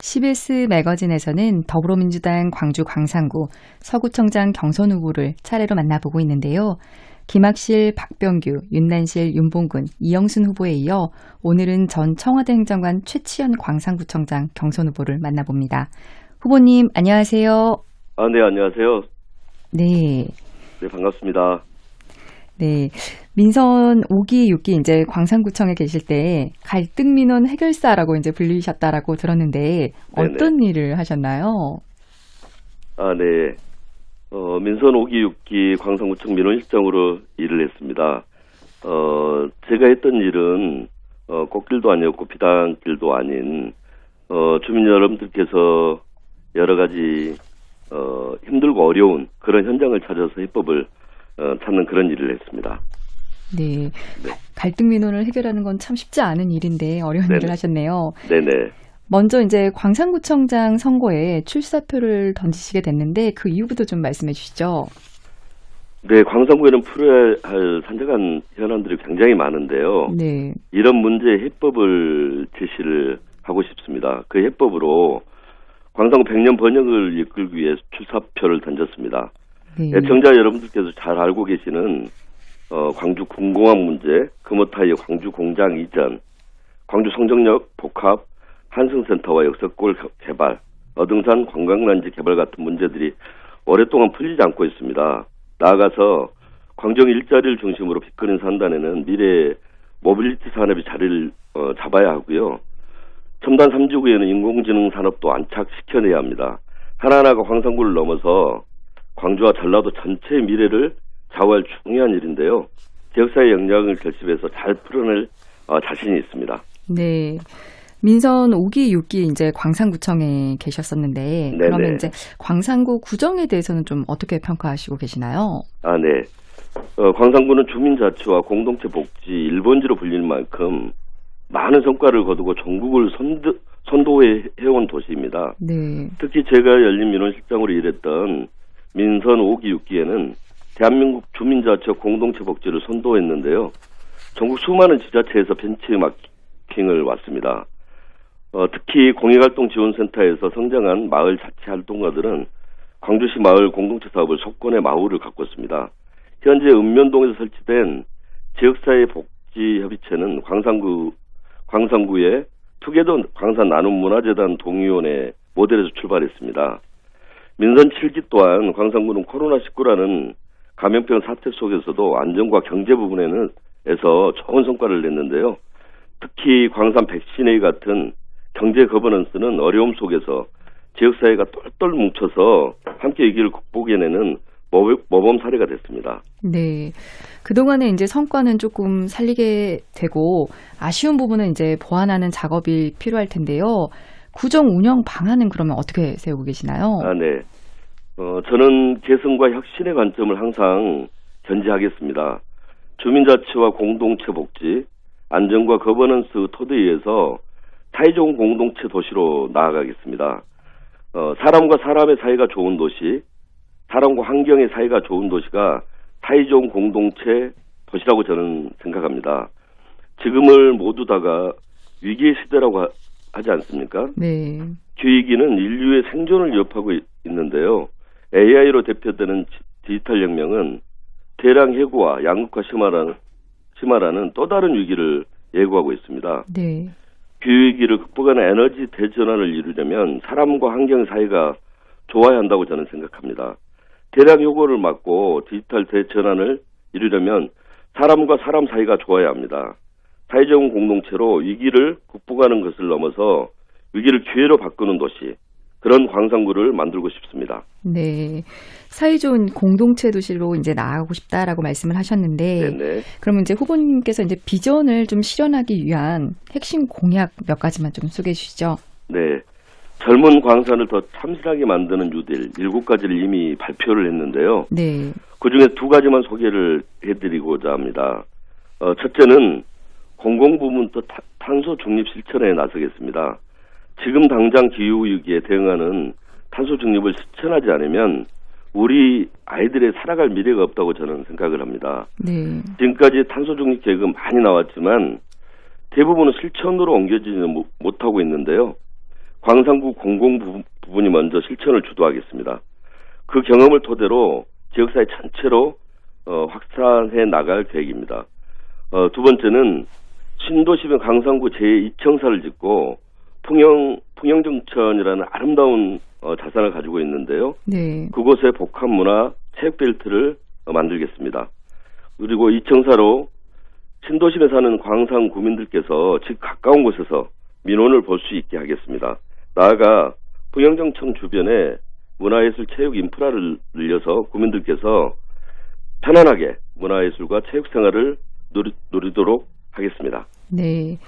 CBS 매거진에서는 더불어민주당 광주 광산구 서구청장 경선 후보를 차례로 만나보고 있는데요. 김학실, 박병규, 윤난실, 윤봉근, 이영순 후보에 이어 오늘은 전 청와대 행정관 최치현 광산구청장 경선 후보를 만나봅니다. 후보님 안녕하세요. 네, 안녕하세요. 네. 네, 반갑습니다. 네. 민선 5기, 6기 이제 광산구청에 계실 때 갈등 민원 해결사라고 이제 불리셨다라고 들었는데 어떤 네네. 일을 하셨나요? 네. 민선 5기, 6기 광산구청 민원실장으로 일을 했습니다. 제가 했던 일은 꽃길도 아니었고 비단길도 아닌 주민 여러분들께서 여러 가지 힘들고 어려운 그런 현장을 찾아서 해법을 찾는 그런 일을 했습니다. 네. 갈등 민원을 해결하는 건 참 쉽지 않은 일인데 어려운 네네. 일을 하셨네요. 네네. 먼저 이제 광산구청장 선거에 출사표를 던지시게 됐는데 그 이유부터 좀 말씀해 주시죠. 네, 광산구에는 풀어야 할 산적한 현안들이 굉장히 많은데요. 네. 이런 문제의 해법을 제시를 하고 싶습니다. 그 해법으로 광산구 100년 번영을 이끌기 위해 출사표를 던졌습니다. 네. 애청자 여러분들께서 잘 알고 계시는 광주 군공항 문제, 금호타이어 광주 공장 이전, 광주 성정역 복합, 한승센터와 역사골 개발, 어등산 관광단지 개발 같은 문제들이 오랫동안 풀리지 않고 있습니다. 나아가서 광정 일자리를 중심으로 빚거린 산단에는 미래의 모빌리티 산업이 자리를 잡아야 하고요. 첨단 3지구에는 인공지능 산업도 안착시켜내야 합니다. 하나하나가 광산구를 넘어서 광주와 전라도 전체의 미래를 좌우할 중요한 일인데요. 지역사회 영향을 결집해서 잘 풀어낼 자신이 있습니다. 네. 민선 5기, 6기 이제 광산구청에 계셨었는데 네네. 그러면 이제 광산구 구정에 대해서는 좀 어떻게 평가하시고 계시나요? 네. 광산구는 주민자치와 공동체 복지 1번지로 불릴 만큼 많은 성과를 거두고 전국을 선도해온 도시입니다. 네. 특히 제가 열린 민원실장으로 일했던 민선 5기, 6기에는 대한민국 주민자치와 공동체 복지를 선도했는데요. 전국 수많은 지자체에서 벤치마킹을 왔습니다. 특히 공익활동지원센터에서 성장한 마을 자치 활동가들은 광주시 마을 공동체 사업을 속건의 마을을 가꿨습니다. 현재 읍면동에서 설치된 지역사회 복지협의체는 광산구의 투게더 광산 나눔문화재단 동의원의 모델에서 출발했습니다. 민선 7기 또한 광산구는 코로나19라는 감염병 사태 속에서도 안전과 경제 부분에서 좋은 성과를 냈는데요. 특히 광산 백신회의 같은 경제 거버넌스는 어려움 속에서 지역사회가 똘똘 뭉쳐서 함께 위기를 극복해내는 모범 사례가 됐습니다. 네. 그동안에 이제 성과는 조금 살리게 되고 아쉬운 부분은 이제 보완하는 작업이 필요할 텐데요. 구정 운영 방안은 그러면 어떻게 세우고 계시나요? 네. 저는 개선과 혁신의 관점을 항상 견지하겠습니다. 주민자치와 공동체 복지, 안전과 거버넌스 토대에 의해서 사회좋은 공동체 도시로 나아가겠습니다. 사람과 사람의 사이가 좋은 도시, 사람과 환경의 사이가 좋은 도시가 사회좋은 공동체 도시라고 저는 생각합니다. 지금을 모두 다가 위기의 시대라고 하지 않습니까? 네. 기후위기는 인류의 생존을 위협하고 있는데요. AI로 대표되는 디지털 혁명은 대량 해고와 양극화 심화라는 또 다른 위기를 예고하고 있습니다. 네. 기후위기를 극복하는 에너지 대전환을 이루려면 사람과 환경 사이가 좋아야 한다고 저는 생각합니다. 대량 효과를 막고 디지털 대전환을 이루려면 사람과 사람 사이가 좋아야 합니다. 사회적 공동체로 위기를 극복하는 것을 넘어서 위기를 기회로 바꾸는 도시, 그런 광산구를 만들고 싶습니다. 네. 사회좋은 공동체 도시로 이제 나아가고 싶다라고 말씀을 하셨는데, 네네. 그러면 이제 후보님께서 이제 비전을 좀 실현하기 위한 핵심 공약 몇 가지만 좀 소개해 주시죠. 네. 젊은 광산을 더 참신하게 만드는 뉴딜 7가지를 이미 발표를 했는데요. 네. 그중에 2가지만 소개를 해드리고자 합니다. 첫째는 공공부문부터 탄소 중립 실천에 나서겠습니다. 지금 당장 기후위기에 대응하는 탄소 중립을 실천하지 않으면 우리 아이들의 살아갈 미래가 없다고 저는 생각을 합니다. 네. 지금까지 탄소 중립 계획은 많이 나왔지만 대부분은 실천으로 옮겨지지는 못하고 있는데요. 광산구 공공 부분이 먼저 실천을 주도하겠습니다. 그 경험을 토대로 지역사회 전체로 확산해 나갈 계획입니다. 두 번째는 신도시면 광산구 제2청사를 짓고 풍영정천이라는 아름다운 자산을 가지고 있는데요. 네. 그곳에 복합문화 체육벨트를 만들겠습니다. 그리고 이 청사로 신도심에 사는 광산 구민들께서 즉 가까운 곳에서 민원을 볼 수 있게 하겠습니다. 나아가 풍영정청 주변에 문화예술 체육 인프라를 늘려서 구민들께서 편안하게 문화예술과 체육생활을 누리도록 하겠습니다. 네.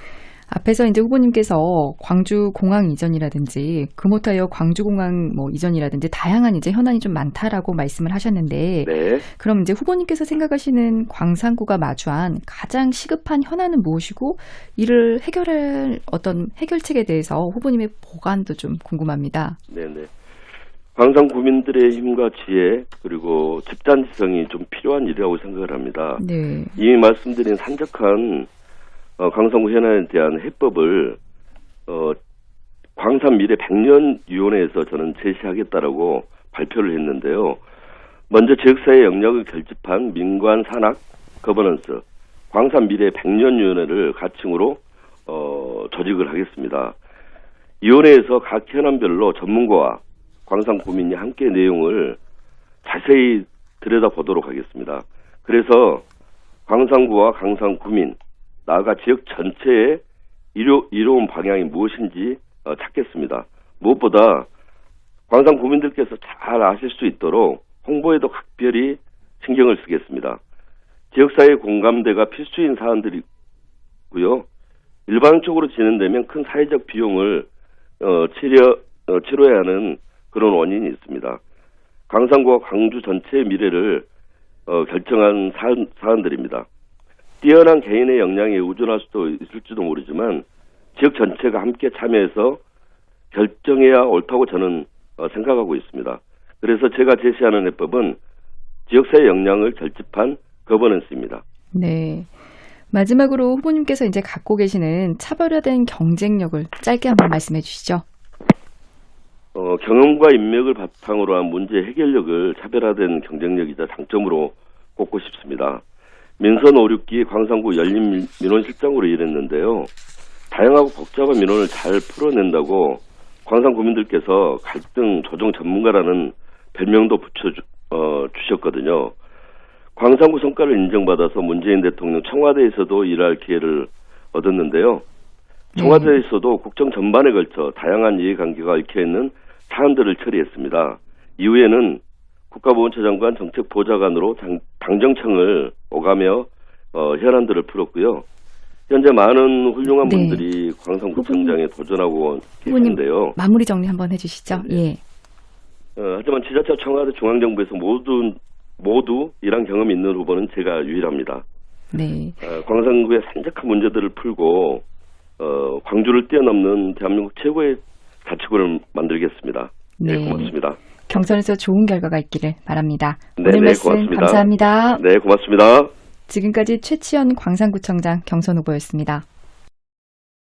앞에서 이제 후보님께서 광주 공항 이전이라든지 금호타이어 광주 공항 이전이라든지 다양한 이제 현안이 좀 많다라고 말씀을 하셨는데, 네. 그럼 이제 후보님께서 생각하시는 광산구가 마주한 가장 시급한 현안은 무엇이고 이를 해결할 어떤 해결책에 대해서 후보님의 보관도 좀 궁금합니다. 네네. 광산 구민들의 힘과 지혜 그리고 집단지성이 좀 필요한 일이라고 생각을 합니다. 네. 이미 말씀드린 산적한 광산구 현안에 대한 해법을 광산 미래 100년위원회에서 저는 제시하겠다라고 발표를 했는데요. 먼저 지역사회 영역을 결집한 민관 산악 거버넌스 광산 미래 100년위원회를 가칭으로 조직을 하겠습니다. 위원회에서 각 현안별로 전문가와 광산 구민이 함께 내용을 자세히 들여다보도록 하겠습니다. 그래서 광산구와 광산 구민, 나아가 지역 전체의 이로운 방향이 무엇인지 찾겠습니다. 무엇보다 광산 구민들께서 잘 아실 수 있도록 홍보에도 각별히 신경을 쓰겠습니다. 지역사회 공감대가 필수인 사안들이고요. 일반적으로 진행되면 큰 사회적 비용을 치러야 하는 그런 원인이 있습니다. 광산구와 광주 전체의 미래를 결정한 사안들입니다. 뛰어난 개인의 역량에 의존할 수도 있을지도 모르지만 지역 전체가 함께 참여해서 결정해야 옳다고 저는 생각하고 있습니다. 그래서 제가 제시하는 해법은 지역사회 역량을 결집한 거버넌스입니다. 네. 마지막으로 후보님께서 이제 갖고 계시는 차별화된 경쟁력을 짧게 한번 말씀해 주시죠. 경험과 인맥을 바탕으로 한 문제 해결력을 차별화된 경쟁력이자 장점으로 꼽고 싶습니다. 민선 5, 6기 광산구 열린 민원실장으로 일했는데요. 다양하고 복잡한 민원을 잘 풀어낸다고 광산 구민들께서 갈등 조정 전문가라는 별명도 주셨거든요. 광산구 성과를 인정받아서 문재인 대통령 청와대에서도 일할 기회를 얻었는데요. 청와대에서도 국정 전반에 걸쳐 다양한 이해관계가 얽혀있는 사안들을 처리했습니다. 이후에는 국가보훈처장관 정책보좌관으로 당정청을 오가며 현안들을 풀었고요. 현재 많은 훌륭한 분들이 광산구청장에 도전하고 계신데요. 마무리 정리 한번 해주시죠. 예. 하지만 지자체 청와대 중앙정부에서 모두 일한 경험이 있는 후보는 제가 유일합니다. 네. 광산구의 산적한 문제들을 풀고 광주를 뛰어넘는 대한민국 최고의 자치구를 만들겠습니다. 네, 고맙습니다. 경선에서 좋은 결과가 있기를 바랍니다. 네, 오늘 말씀 고맙습니다. 감사합니다. 네, 고맙습니다. 지금까지 최치연 광산구청장 경선 후보였습니다.